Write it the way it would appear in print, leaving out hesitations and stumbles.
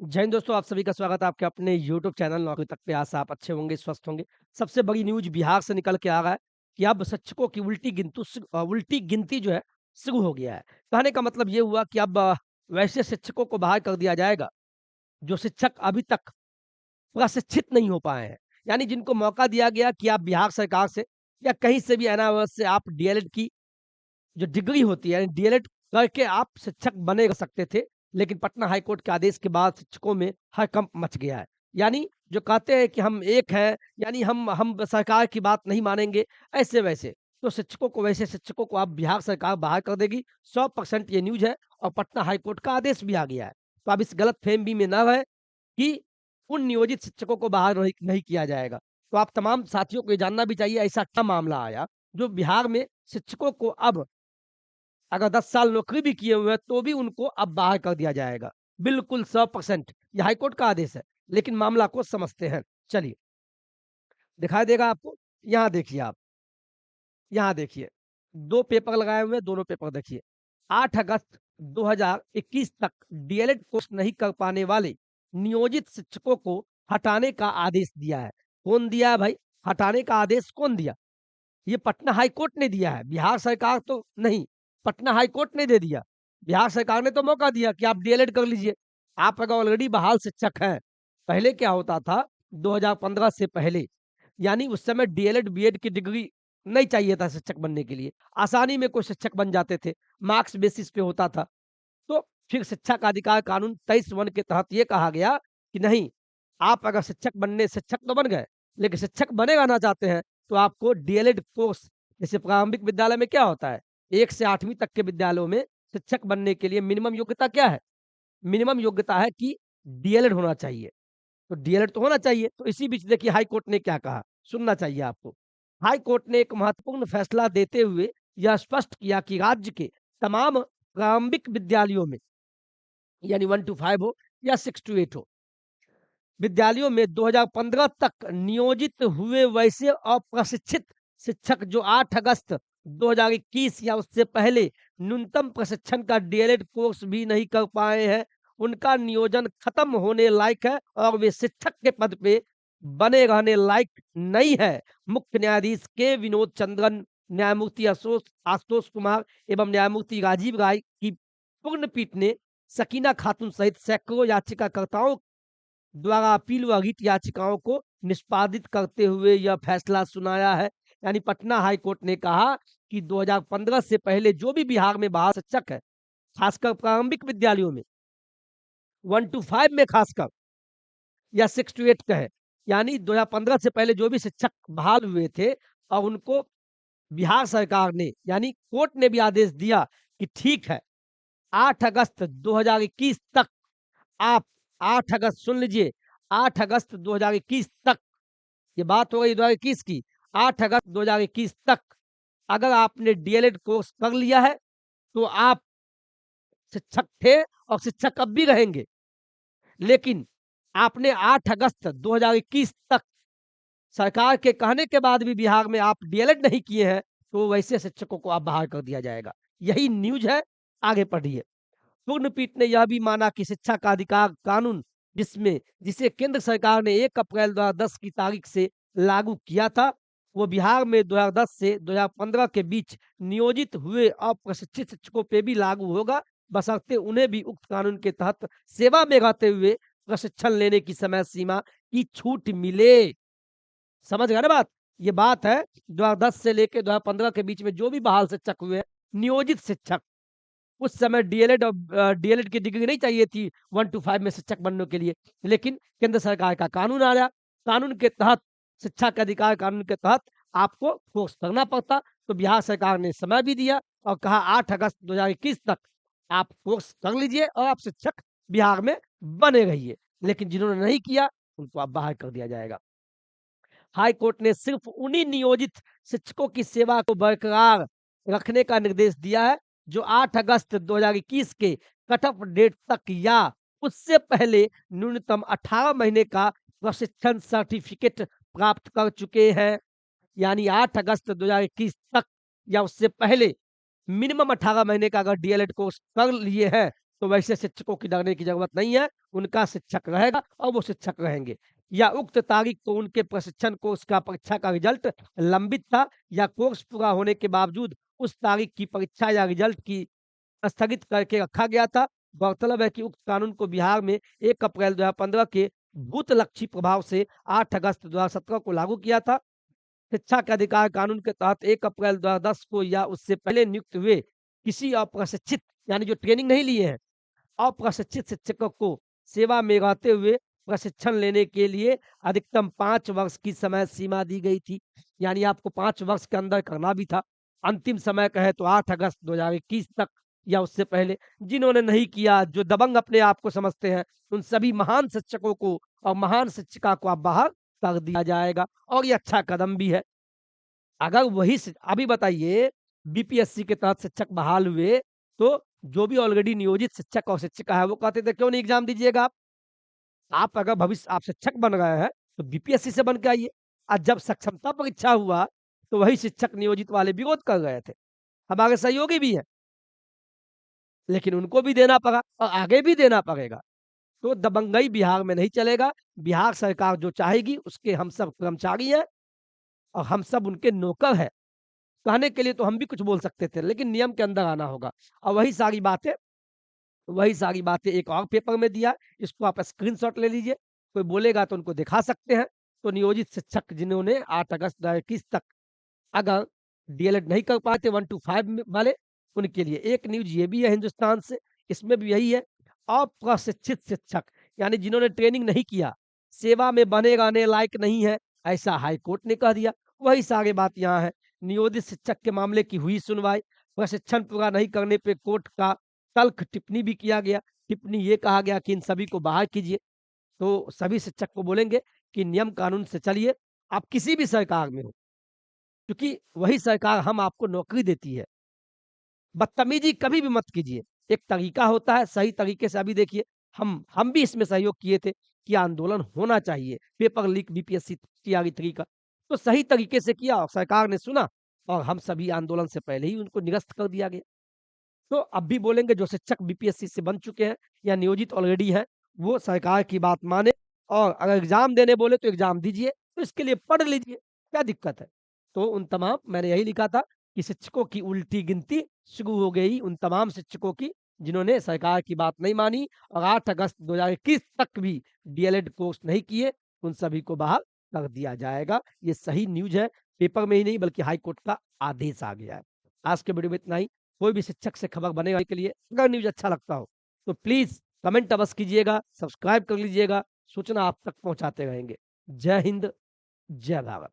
जय हिंद दोस्तों, आप सभी का स्वागत है आपके अपने यूट्यूब चैनल नौकरी तक पे। आशा आप अच्छे होंगे, स्वस्थ होंगे। सबसे बड़ी न्यूज़ बिहार से निकल के आ रहा है कि अब शिक्षकों की उल्टी गिनती जो है शुरू हो गया है। कहने का मतलब ये हुआ कि अब वैसे शिक्षकों को बहाल कर दिया जाएगा, जो शिक्षक अभी तक प्रशिक्षित नहीं हो पाए हैं। यानी जिनको मौका दिया गया कि आप बिहार सरकार से या कहीं से भी अनावश्यक से आप डीएलएड की जो डिग्री होती है, यानी डीएलएड करके आप शिक्षक बने रह सकते थे, लेकिन पटना हाई कोर्ट के आदेश के बाद शिक्षकों में हड़कंप मच गया है। यानी जो कहते हैं कि हम एक हैं, यानी हम सरकार की बात नहीं मानेंगे, ऐसे-वैसे। तो शिक्षकों को वैसे शिक्षकों को अब बिहार सरकार बाहर कर देगी, 100% ये न्यूज़ है और पटना हाई कोर्ट का आदेश भी आ गया है। तो अब इस गलतफ़हमी में ना रहें कि उन नियोजित शिक्षकों को बाहर नहीं नहीं किया जाएगा। तो आप तमाम साथियों को ये जानना भी चाहिए ऐसा क्या मामला आया, जो बिहार में शिक्षकों को अब अगर 10 साल नौकरी भी किए हुए हैं, तो भी उनको अब बाहर कर दिया जाएगा। बिल्कुल 100% ये हाई कोर्ट का आदेश है, लेकिन मामला को समझते हैं। चलिए, दिखाई देगा आपको? यहाँ देखिए आप, यहाँ देखिए। 2 पेपर लगाए हुए हैं, दोनों पेपर देखिए। 8 अगस्त 2021 तक डीएलएड कोर्स नहीं कर पाने वाले नियोजित शिक्षकों को हटाने का आदेश दिया है। कौन दिया है भाई? हटाने का आदेश कौन दिया? ये पटना हाई कोर्ट ने दिया है, बिहार सरकार तो नहीं, पटना हाई कोर्ट ने दे दिया। बिहार सरकार ने तो मौका दिया कि आप डीएलएड कर लीजिए। आप अगर ऑलरेडी बहाल शिक्षक हैं, पहले क्या होता था 2015 से पहले, यानी उस समय डीएलएड, बीएड की डिग्री नहीं चाहिए था शिक्षक बनने के लिए। आसानी में कोई शिक्षक बन जाते थे, मार्क्स बेसिस पे होता था। तो फिर शिक्षा का अधिकार कानून 23(1) के तहत ये कहा गया कि नहीं, आप अगर शिक्षक तो बन गए, लेकिन शिक्षक बने रहना चाहते हैं, तो आपको डीएलएड कोर्स जैसे प्रारंभिक विद्यालय में क्या होता है, 1 से 8वीं तक के विद्यालयों में शिक्षक बनने के लिए मिनिमम योग्यता क्या है? मिनिमम योग्यता है कि डीएलएड होना चाहिए। तो डीएलएड तो होना चाहिए। तो इसी बीच देखिए हाई कोर्ट ने क्या कहा, सुनना चाहिए आपको। हाई कोर्ट ने एक महत्वपूर्ण फैसला देते हुए यह स्पष्ट किया कि राज्य के तमाम प्रारंभिक विद्यालयों में, यानी 1 टू 5 हो या 6 टू 8 हो, विद्यालयों में 2015 तक नियोजित हुए वैसे अप्रशिक्षित शिक्षक जो 8 अगस्त 2021 या उससे पहले न्यूनतम प्रशिक्षण का डीएलएड कोर्स भी नहीं कर पाए हैं, उनका नियोजन खत्म होने लायक है और वे शिक्षक के पद पे बने रहने लायक नहीं है। मुख्य न्यायाधीश के विनोद चंद्रन, न्यायमूर्ति आशुतोष कुमार एवं न्यायमूर्ति राजीव राय की पूर्ण पीठ ने सकीना खातून सहित सैकड़ों याचिकाकर्ताओं द्वारा अपील व रिट याचिकाओं को निष्पादित करते हुए यह फैसला सुनाया है। यानी पटना हाई कोर्ट ने कहा कि 2015 से पहले जो भी बिहार में बहाल शिक्षक है, खासकर प्रारंभिक विद्यालयों में 1 टू 5 में खासकर या 6 टू 8 कहें, यानी 2015 से पहले जो भी शिक्षक बहाल हुए थे और उनको बिहार सरकार ने यानी कोर्ट ने भी आदेश दिया कि ठीक है, 8 अगस्त 2021 तक आप 8 अगस्त सुन लीजिए, 8 अगस्त 2021 तक, ये बात हो गई 2021 की, 8 अगस्त 2021 तक अगर आपने डीएलएड कोर्स कर लिया है, तो आप शिक्षक थे और शिक्षक अब भी रहेंगे। लेकिन आपने 8 अगस्त 2021 तक सरकार के कहने के बाद भी बिहार में आप डीएलएड नहीं किए हैं, तो वैसे शिक्षकों को अब बाहर कर दिया जाएगा। यही न्यूज़ है, आगे पढ़िए। पूर्ण पीठ ने यह भी माना कि शिक्षा का अधिकार कानून जिसे केंद्र सरकार ने 1 अप्रैल 2010 की तारीख से लागू किया था, वो बिहार में 2010 से 2015 के बीच नियोजित हुए अप्रशिक्षित शिक्षकों पे भी लागू होगा, बशर्ते उन्हें भी उक्त कानून के तहत सेवा में रहते हुए प्रशिक्षण लेने की समय सीमा की छूट मिले। समझ गए ना बात? ये बात है 2010 से लेके 2015 के बीच में जो भी बहाल शिक्षक हुए हैं, नियोजित शिक्षक, उस समय डीएलएड की डिग्री नहीं चाहिए थी 1 टू 5 में शिक्षक बनने के लिए। लेकिन केंद्र सरकार का कानून आया, कानून के तहत शिक्षा के अधिकार कानून के तहत आपको कोर्स करना पड़ता। तो बिहार सरकार ने समय भी दिया और कहा 8 अगस्त 2021 तक आप कोर्स कर लीजिए और आप शिक्षक बिहार में बने रहिए। लेकिन जिन्होंने नहीं किया, उनको अब बाहर कर दिया जाएगा। हाई कोर्ट ने सिर्फ उन्हीं नियोजित शिक्षकों की सेवा को बरकरार रखने का निर्देश दिया है जो 8 अगस्त 2021 के कट ऑफ डेट तक या उससे पहले न्यूनतम 18 महीने का प्रशिक्षण सर्टिफिकेट प्राप्त कर चुके हैं। यानी 8 अगस्त 2021 तक या उससे पहले मिनिमम 18 महीने का अगर डीएलएड कोर्स कर लिए हैं, तो वैसे शिक्षकों की डरने की ज़रूरत नहीं है, उनका शिक्षक रहेगा और वो शिक्षक रहेंगे। या उक्त तारीख को उनके प्रशिक्षण को उसका परीक्षा का रिज़ल्ट लंबित था या कोर्स पूरा होने के बावजूद उस तारीख की परीक्षा या रिज़ल्ट की स्थगित करके रखा गया था। गौरतलब है कि उक्त कानून को बिहार में 1 अप्रैल 2015 के भूतलक्षी प्रभाव से 8 अगस्त 2017 को लागू किया था। शिक्षा के अधिकार कानून के तहत 1 अप्रैल 2010 को या उससे पहले नियुक्त हुए किसी अप्रशिक्षित यानी जो ट्रेनिंग नहीं लिए हैं, अप्रशिक्षित शिक्षकों को सेवा में रहते हुए प्रशिक्षण लेने के लिए अधिकतम 5 वर्ष की समय सीमा दी गई थी। यानी आपको 5 वर्ष के अंदर करना भी था। अंतिम समय कहे तो 8 अगस्त 2021 तक या उससे पहले। जिन्होंने नहीं किया, जो दबंग अपने आप को समझते हैं, उन सभी महान शिक्षकों को और महान शिक्षिका को अब बाहर कर दिया जाएगा और ये अच्छा कदम भी है। अगर वही अभी बताइए बीपीएससी के तहत शिक्षक बहाल हुए, तो जो भी ऑलरेडी नियोजित शिक्षक और शिक्षिका है, वो कहते थे क्यों नहीं एग्ज़ाम दीजिएगा आप? आप अगर भविष्य आप शिक्षक बन रहे हैं, तो बीपीएससी से बन के आइए। जब सक्षमता परीक्षा हुआ, तो वही शिक्षक नियोजित वाले विरोध कर रहे थे। हमारे सहयोगी भी हैं, लेकिन उनको भी देना पड़ा और आगे भी देना पड़ेगा। तो दबंगई बिहार में नहीं चलेगा। बिहार सरकार जो चाहेगी, उसके हम सब कर्मचारी हैं और हम सब उनके नौकर हैं। कहने के लिए तो हम भी कुछ बोल सकते थे, लेकिन नियम के अंदर आना होगा और वही सारी बातें एक और पेपर में दिया, इसको आप स्क्रीनशॉट ले लीजिए, कोई बोलेगा तो उनको दिखा सकते हैं। तो नियोजित शिक्षक जिन्होंने 8 अगस्त 2021 तक अगर डीएलएड नहीं कर पाए थे 1 टू 5 में वाले, उनके लिए एक न्यूज़ ये भी है हिंदुस्तान से, इसमें भी यही है, अप्रशिक्षित शिक्षक यानी जिन्होंने ट्रेनिंग नहीं किया, सेवा में बने रहने लायक नहीं है, ऐसा हाई कोर्ट ने कह दिया। वही सारी बात यहाँ है। नियोजित शिक्षक के मामले की हुई सुनवाई, प्रशिक्षण पूरा नहीं करने पे कोर्ट का तल्ख टिप्पणी भी किया गया। टिप्पणी ये कहा गया कि इन सभी को बाहर कीजिए। तो सभी शिक्षक को बोलेंगे कि नियम कानून से चलिए, आप किसी भी सरकार में हो, क्योंकि वही सरकार हम आपको नौकरी देती है। बदतमीज़ी कभी भी मत कीजिए। एक तरीका होता है, सही तरीके से अभी देखिए, हम भी इसमें सहयोग किए थे कि आंदोलन होना चाहिए, पेपर लीक बीपीएससी तैयारी 3 का। तो सही तरीके से किया और सरकार ने सुना और हम सभी आंदोलन से पहले ही उनको निरस्त कर दिया गया। तो अब भी बोलेंगे जो शिक्षक बीपीएससी से बन चुके हैं या नियोजित ऑलरेडी हैं, वो सरकार की बात माने और अगर एग्ज़ाम देने बोले तो एग्ज़ाम दीजिए, तो इसके लिए पढ़ लीजिए, क्या दिक्कत है? तो उन तमाम मैंने यही लिखा था कि शिक्षकों की उल्टी गिनती शुरू हो गई उन तमाम शिक्षकों की, जिन्होंने सरकार की बात नहीं मानी और 8 अगस्त 2021 तक भी डीएलएड कोर्स नहीं किए, उन सभी को बहाल कर दिया जाएगा। ये सही न्यूज़ है, पेपर में ही नहीं बल्कि हाई कोर्ट का आदेश आ गया है। आज के वीडियो में इतना ही। कोई भी शिक्षक से खबर बनेगा के लिए अगर न्यूज़ अच्छा लगता हो, तो प्लीज़ कमेंट अवश्य कीजिएगा, सब्सक्राइब कर लीजिएगा, सूचना आप तक पहुँचाते रहेंगे। जय हिंद, जय भारत।